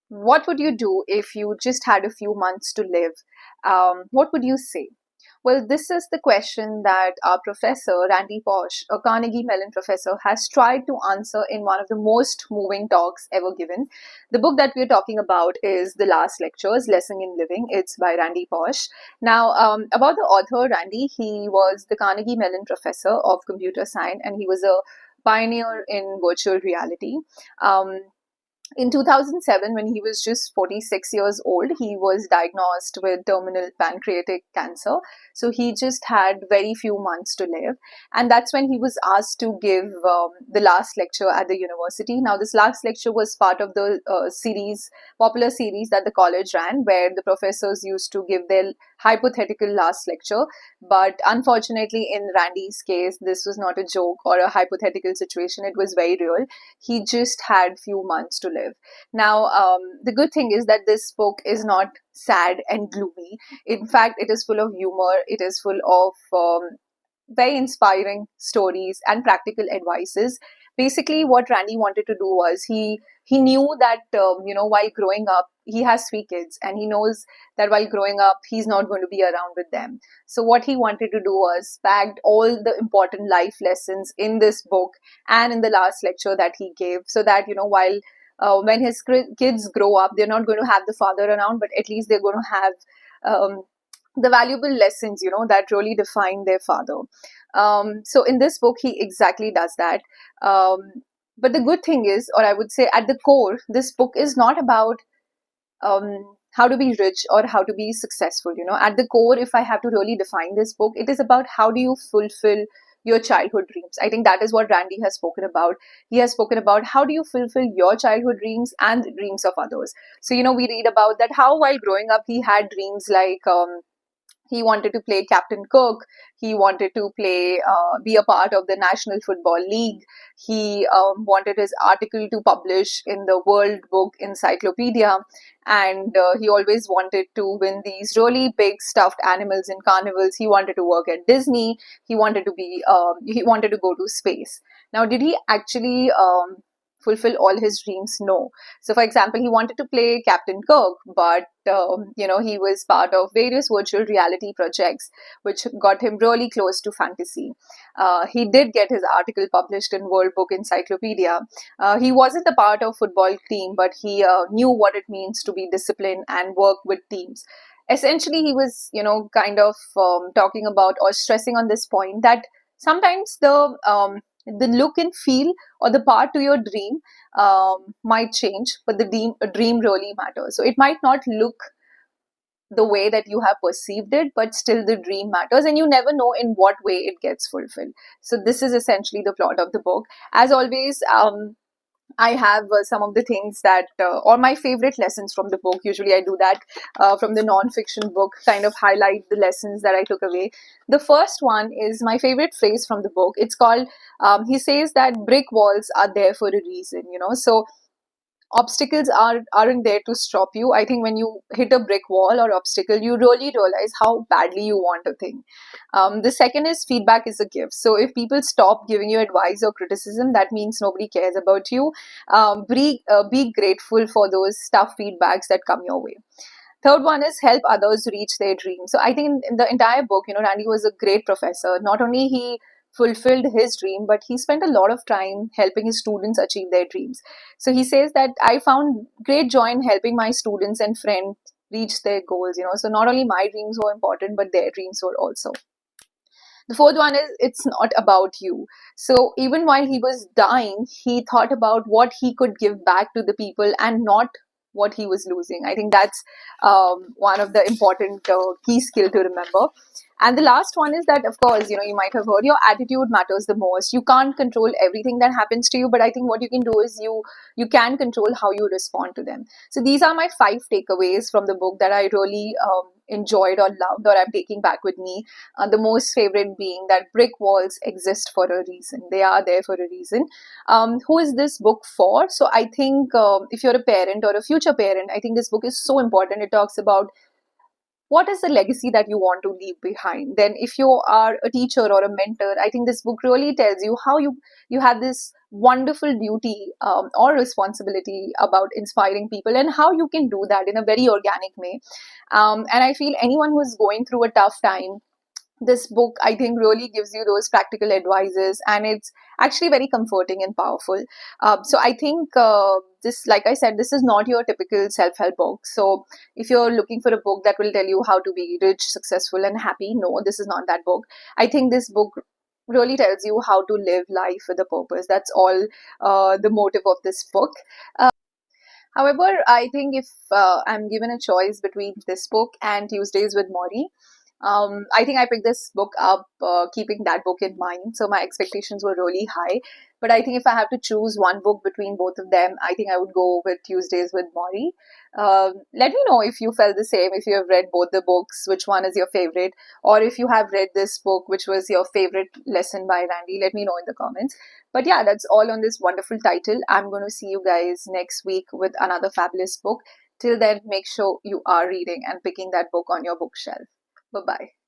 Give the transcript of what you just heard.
What would you do if you just had a few months to live? What would you say? Well, this is the question that our professor, Randy Pausch, a Carnegie Mellon professor, has tried to answer in one of the most moving talks ever given. The book that we're talking about is The Last Lectures, Lesson in Living. It's by Randy Pausch. Now, about the author, Randy, he was the Carnegie Mellon professor of computer science, and he was a pioneer in virtual reality. Um, in 2007, when he was just 46 years old, he was diagnosed with terminal pancreatic cancer. So he just had very few months to live. And that's when he was asked to give the last lecture at the university. Now, this last lecture was part of the popular series that the college ran, where the professors used to give their hypothetical last lecture. But unfortunately, in Randy's case, this was not a joke or a hypothetical situation. It was very real. He just had few months to live. Now, the good thing is that this book is not sad and gloomy. In fact, it is full of humor. It is full of very inspiring stories and practical advices. Basically, what Randy wanted to do was he knew that while growing up, he has three kids, and he knows that while growing up, he's not going to be around with them. So what he wanted to do was packed all the important life lessons in this book and in the last lecture that he gave, so that while when his kids grow up, they're not going to have the father around, but at least they're going to have um, the valuable lessons, that really define their father. So in this book, he exactly does that. But the good thing is, or I would say at the core, this book is not about how to be rich or how to be successful. At the core, if I have to really define this book, it is about how do you fulfill your childhood dreams. I think that is what Randy has spoken about. He has spoken about how do you fulfill your childhood dreams and the dreams of others. So we read about that, how while growing up he had dreams like he wanted to play Captain Cook. He wanted to be a part of the National Football League. He wanted his article to publish in the World Book Encyclopedia. And he always wanted to win these really big stuffed animals in carnivals. He wanted to work at Disney. He wanted to go to space. Now, did he actually fulfill all his dreams? No. So, for example, he wanted to play Captain Kirk, but he was part of various virtual reality projects, which got him really close to fantasy. He did get his article published in World Book Encyclopedia. He wasn't a part of football team, but he knew what it means to be disciplined and work with teams. Essentially, he was, kind of talking about or stressing on this point that sometimes the look and feel or the part to your dream might change, but the dream really matters. So it might not look the way that you have perceived it, but still the dream matters, and you never know in what way it gets fulfilled. So this is essentially the plot of the book. As always, I have some of the things that, or my favorite lessons from the book. Usually I do that from the non-fiction book, kind of highlight the lessons that I took away. The first one is my favorite phrase from the book. It's called, he says that brick walls are there for a reason, So obstacles aren't there to stop you. I think when you hit a brick wall or obstacle, you really realize how badly you want a thing. The second is feedback is a gift. So if people stop giving you advice or criticism, that means nobody cares about you. Be grateful for those tough feedbacks that come your way. Third one is help others reach their dreams. So I think in the entire book, Randy was a great professor. Not only he fulfilled his dream, but he spent a lot of time helping his students achieve their dreams. So he says that I found great joy in helping my students and friends reach their goals. So not only my dreams were important, but their dreams were also. The fourth one is it's not about you. So even while he was dying, he thought about what he could give back to the people and not what he was losing. I think that's one of the important key skill to remember. And the last one is that, of course, you might have heard your attitude matters the most. You can't control everything that happens to you, but I think what you can do is you can control how you respond to them. So these are my 5 takeaways from the book that I really enjoyed or loved or I'm taking back with me. The most favorite being that brick walls exist for a reason. They are there for a reason. Who is this book for? So I think if you're a parent or a future parent, I think this book is so important. It talks about what is the legacy that you want to leave behind. Then if you are a teacher or a mentor, I think this book really tells you how you have this wonderful duty or responsibility about inspiring people, and how you can do that in a very organic way. And I feel anyone who is going through a tough time, this book, I think, really gives you those practical advices, and it's actually very comforting and powerful. So I think this, like I said, this is not your typical self-help book. So if you're looking for a book that will tell you how to be rich, successful, and happy, no, this is not that book. I think this book really tells you how to live life with a purpose. That's all the motive of this book. However, I think if I'm given a choice between this book and Tuesdays with Maury, I think I picked this book up keeping that book in mind. So my expectations were really high. But I think if I have to choose one book between both of them, I think I would go with Tuesdays with Maury. Let me know if you felt the same, if you have read both the books, which one is your favorite, or if you have read this book, which was your favorite lesson by Randy. Let me know in the comments. But yeah, that's all on this wonderful title. I'm going to see you guys next week with another fabulous book. Till then, make sure you are reading and picking that book on your bookshelf. Bye bye.